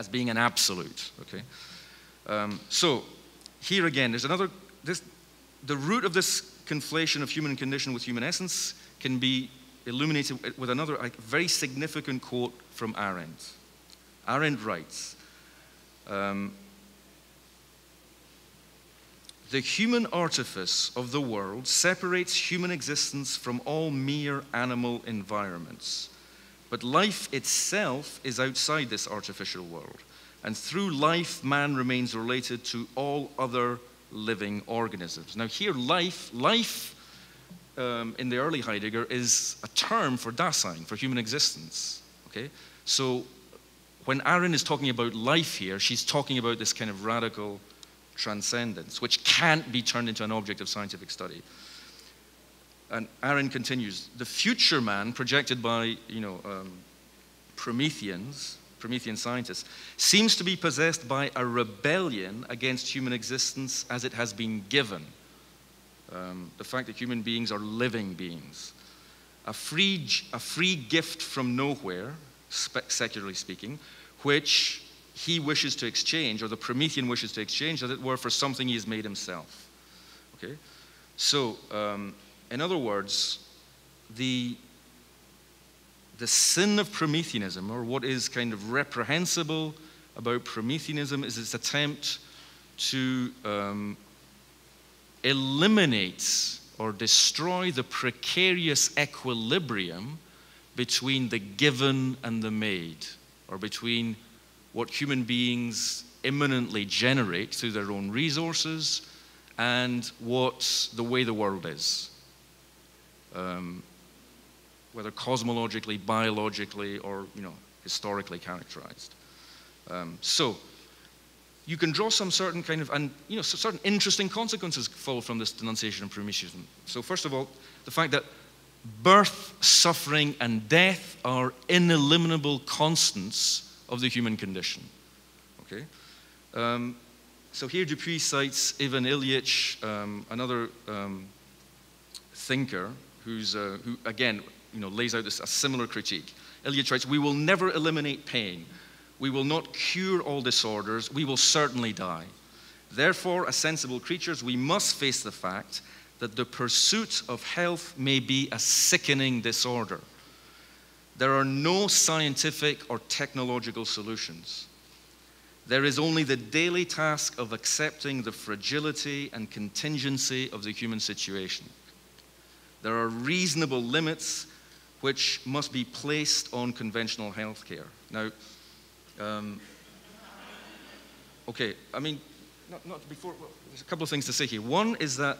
as being an absolute, okay? So here again, there's another, the root of this conflation of human condition with human essence can be illuminated with another very significant quote from Arendt. Arendt writes, the human artifice of the world separates human existence from all mere animal environments. But life itself is outside this artificial world. And through life, man remains related to all other living organisms. Now here, life in the early Heidegger is a term for Dasein, for human existence, okay? So when Arendt is talking about life here, she's talking about this kind of radical transcendence, which can't be turned into an object of scientific study. And Arendt continues, the future man projected by, Promethean scientists, seems to be possessed by a rebellion against human existence as it has been given. The fact that human beings are living beings. A free gift from nowhere, secularly speaking, which he wishes to exchange, or the Promethean wishes to exchange, as it were, for something he has made himself. Okay? So, in other words, the sin of Prometheanism, or what is kind of reprehensible about Prometheanism, is its attempt to eliminate or destroy the precarious equilibrium between the given and the made, or between what human beings immanently generate through their own resources and what the way the world is. Whether cosmologically, biologically, or historically characterized. So you can draw some certain kind of, and certain interesting consequences fall from this denunciation of Prometheanism. So first of all, the fact that birth, suffering, and death are ineliminable constants of the human condition. Okay. So here Dupuy cites Ivan Ilyich, another thinker who again lays out a similar critique. Ilyich writes, "We will never eliminate pain. We will not cure all disorders. We will certainly die. Therefore, as sensible creatures, we must face the fact that the pursuit of health may be a sickening disorder. There are no scientific or technological solutions. There is only the daily task of accepting the fragility and contingency of the human situation. There are reasonable limits which must be placed on conventional health care." Now, okay, I mean, not before, well, there's a couple of things to say here. One is that,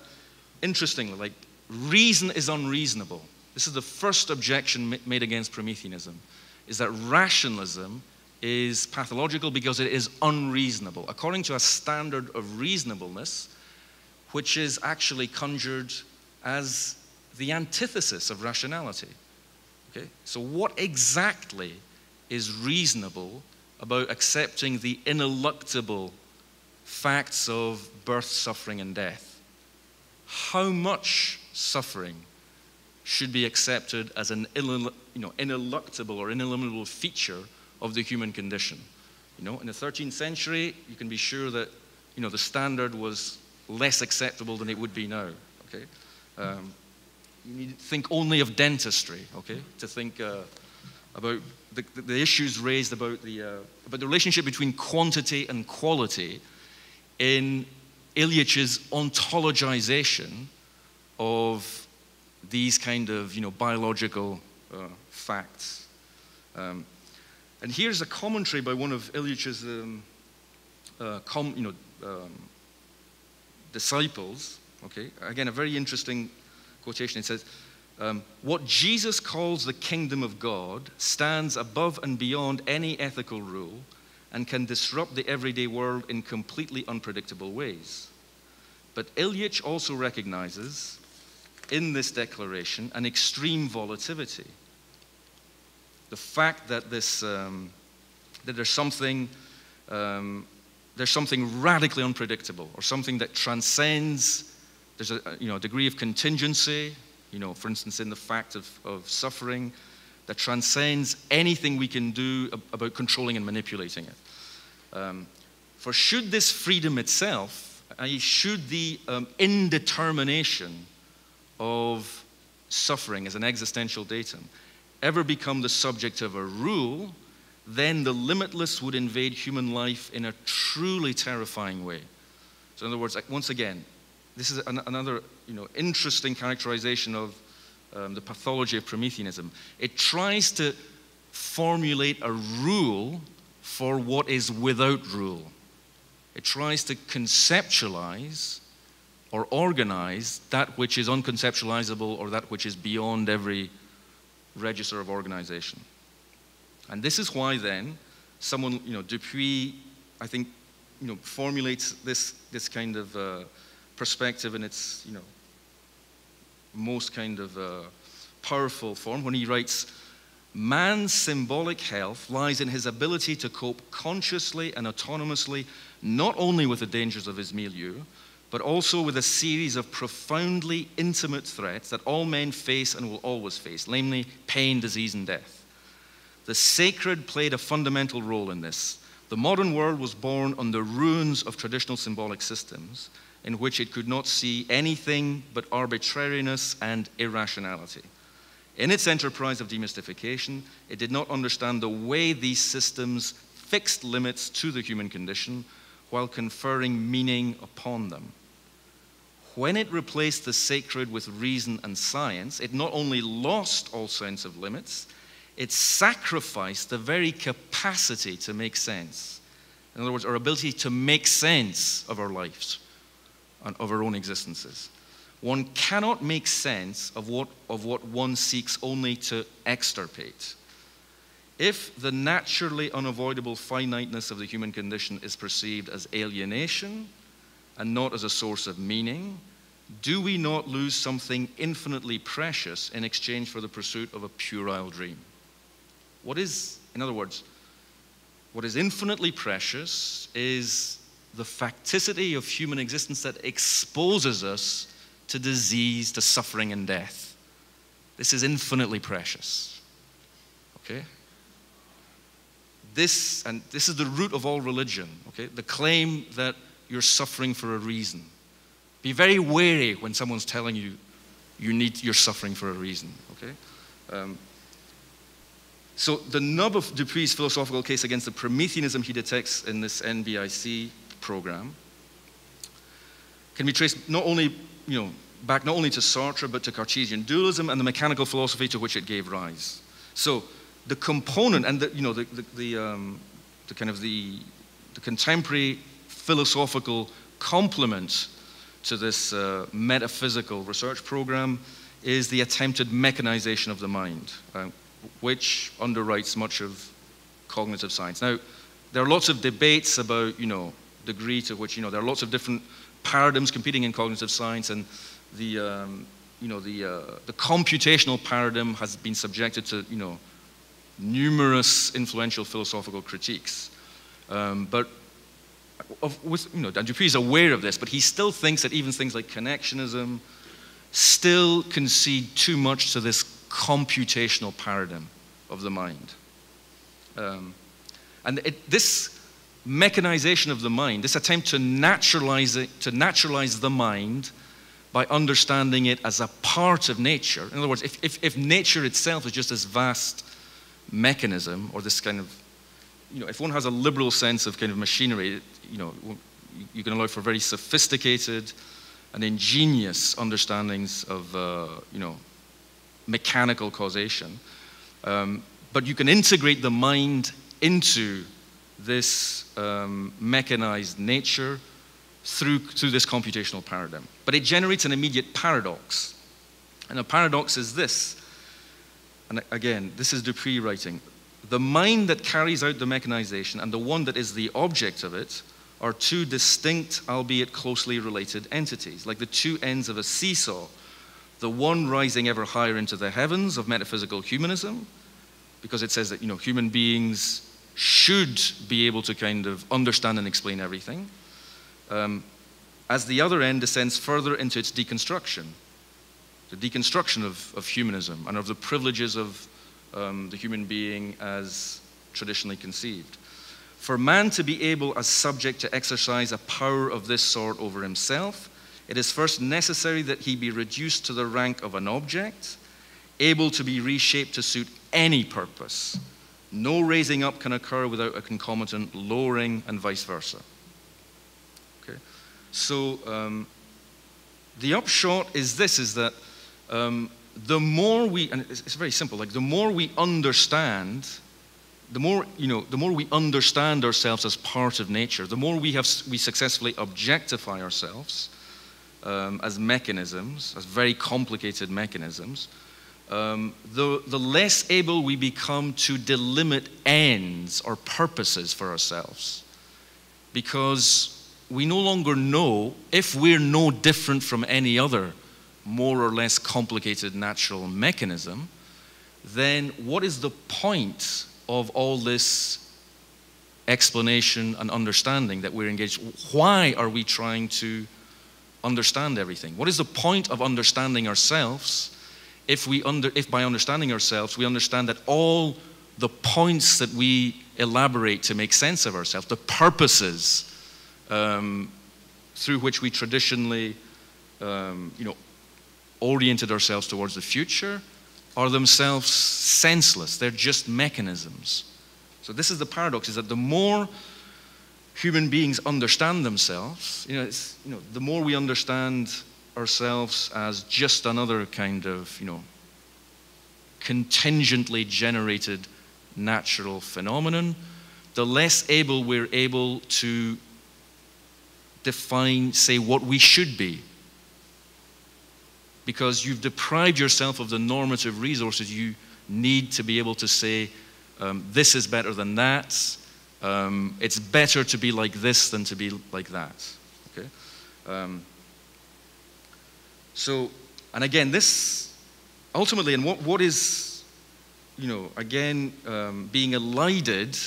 interestingly, reason is unreasonable. This is the first objection made against Prometheanism, is that rationalism is pathological because it is unreasonable, according to a standard of reasonableness, which is actually conjured as the antithesis of rationality. Okay? So what exactly is reasonable about accepting the ineluctable facts of birth, suffering, and death? How much suffering should be accepted as an ineluctable or ineliminable feature of the human condition? In the 13th century, you can be sure that the standard was less acceptable than it would be now. Okay, you need to think only of dentistry. Okay, to think about the issues raised about the relationship between quantity and quality in Ilyич's ontologization of these kind of biological facts. And here's a commentary by one of Ilyич's disciples. Okay, again a very interesting quotation. It says, "What Jesus calls the kingdom of God stands above and beyond any ethical rule and can disrupt the everyday world in completely unpredictable ways. But Ilyich also recognizes in this declaration an extreme volatility. The fact that that there's something radically unpredictable, or something that transcends. There's a degree of contingency, for instance, in the fact of suffering, that transcends anything we can do about controlling and manipulating it. For should this freedom itself, i.e. should the indetermination of suffering as an existential datum ever become the subject of a rule, then the limitless would invade human life in a truly terrifying way. So in other words, once again, this is another interesting characterization of the pathology of Prometheanism. It tries to formulate a rule for what is without rule. It tries to conceptualize or organize that which is unconceptualizable or that which is beyond every register of organization. And this is why then someone, Dupuy, I think, formulates this kind of perspective in its, most kind of powerful form when he writes, "Man's symbolic health lies in his ability to cope consciously and autonomously, not only with the dangers of his milieu, but also with a series of profoundly intimate threats that all men face and will always face, namely pain, disease, and death. The sacred played a fundamental role in this. The modern world was born on the ruins of traditional symbolic systems, in which it could not see anything but arbitrariness and irrationality. In its enterprise of demystification, it did not understand the way these systems fixed limits to the human condition while conferring meaning upon them. When it replaced the sacred with reason and science, it not only lost all sense of limits, it sacrificed the very capacity to make sense. In other words, our ability to make sense of our lives and of our own existences. One cannot make sense of what one seeks only to extirpate. If the naturally unavoidable finiteness of the human condition is perceived as alienation and not as a source of meaning, do we not lose something infinitely precious in exchange for the pursuit of a puerile dream?" In other words, what is infinitely precious is the facticity of human existence that exposes us to disease, to suffering and death. This is infinitely precious. Okay? This is the root of all religion, okay? The claim that you're suffering for a reason. Be very wary when someone's telling you you're suffering for a reason, okay? So the nub of Dupuy's philosophical case against the Prometheanism he detects in this NBIC program can be traced back not only to Sartre but to Cartesian dualism and the mechanical philosophy to which it gave rise. So the component and the contemporary philosophical complement to this metaphysical research program is the attempted mechanization of the mind, which underwrites much of cognitive science. Now, there are lots of debates about, degree to which, there are lots of different paradigms competing in cognitive science, and the computational paradigm has been subjected to, numerous influential philosophical critiques. And Dupuy is aware of this, but he still thinks that even things like connectionism still concede too much to this computational paradigm of the mind. This mechanization of the mind, this attempt to naturalize the mind by understanding it as a part of nature. In other words, if nature itself is just this vast mechanism, or this kind of, if one has a liberal sense of kind of machinery, you can allow for very sophisticated and ingenious understandings of, mechanical causation. But you can integrate the mind into this mechanized nature through this computational paradigm. But it generates an immediate paradox. And the paradox is this. And again, this is Dupuy writing. The mind that carries out the mechanization and the one that is the object of it are two distinct, albeit closely related entities, like the two ends of a seesaw, the one rising ever higher into the heavens of metaphysical humanism, because it says that, human beings should be able to kind of understand and explain everything, as the other end descends further into its deconstruction, the deconstruction of humanism and of the privileges of the human being as traditionally conceived. For man to be able as subject to exercise a power of this sort over himself, it is first necessary that he be reduced to the rank of an object, able to be reshaped to suit any purpose. No raising up can occur without a concomitant lowering, and vice versa. Okay? So the upshot is this, is that the more we, and it's very simple, like the more we understand, the more we understand ourselves as part of nature, the more we successfully objectify ourselves as mechanisms, as very complicated mechanisms, the less able we become to delimit ends or purposes for ourselves. Because we no longer know, if we're no different from any other more or less complicated natural mechanism, then what is the point of all this explanation and understanding that we're engaged? Why are we trying to understand everything? What is the point of understanding ourselves if by understanding ourselves we understand that all the points that we elaborate to make sense of ourselves, the purposes through which we traditionally oriented ourselves towards the future, are themselves senseless. They're just mechanisms. So this is the paradox, is that the more human beings understand themselves, the more we understand ourselves as just another kind of, contingently generated natural phenomenon, the less able we're able to define, say, what we should be. Because you've deprived yourself of the normative resources you need to be able to say, this is better than that, it's better to be like this than to be like that. Okay? So, and again, this ultimately, and what is, again, being elided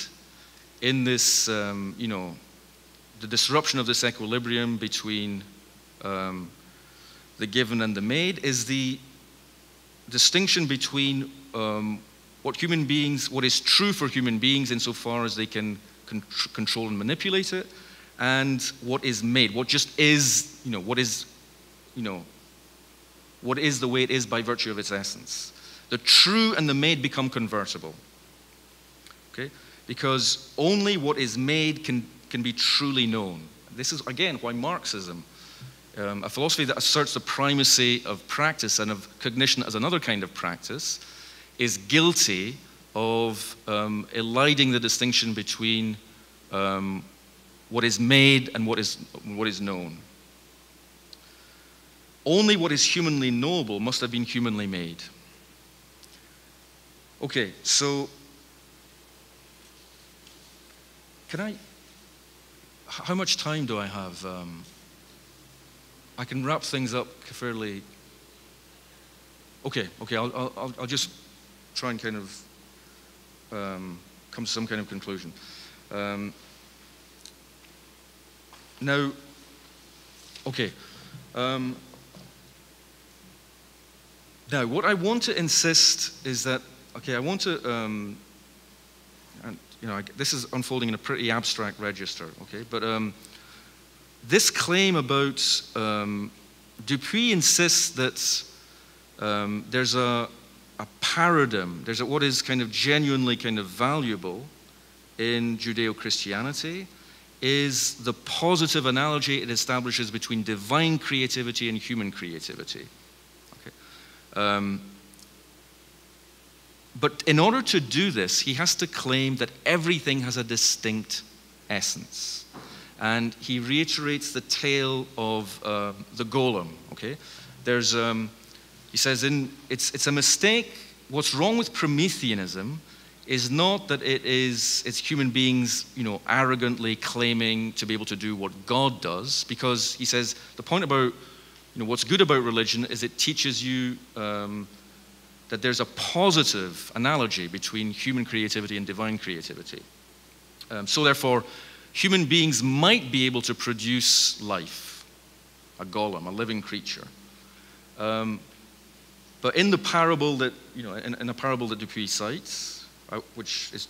in this, the disruption of this equilibrium between the given and the made, is the distinction between what is true for human beings insofar as they can control and manipulate it, and what is made, what just is, what is the way it is by virtue of its essence. The true and the made become convertible. Okay? Because only what is made can be truly known. This is, again, why Marxism, a philosophy that asserts the primacy of practice and of cognition as another kind of practice, is guilty of eliding the distinction between what is made and what is known. Only what is humanly knowable must have been humanly made. Okay, so how much time do I have? I can wrap things up fairly. Okay, I'll just try and kind of come to some kind of conclusion. Now, okay. Now, what I want to insist is that, okay, I want to, and this is unfolding in a pretty abstract register, okay, but this claim about Dupuy insists that there's a paradigm, there's what is kind of genuinely kind of valuable in Judeo-Christianity, is the positive analogy it establishes between divine creativity and human creativity. Okay. But in order to do this, he has to claim that everything has a distinct essence. And he reiterates the tale of the golem. Okay, there's he says it's a mistake. What's wrong with Prometheanism is not that it's human beings, arrogantly claiming to be able to do what God does, because he says the point about, what's good about religion is it teaches you that there's a positive analogy between human creativity and divine creativity. So therefore, human beings might be able to produce life, a golem, a living creature. But in the parable that, in a parable that Dupuy cites, which is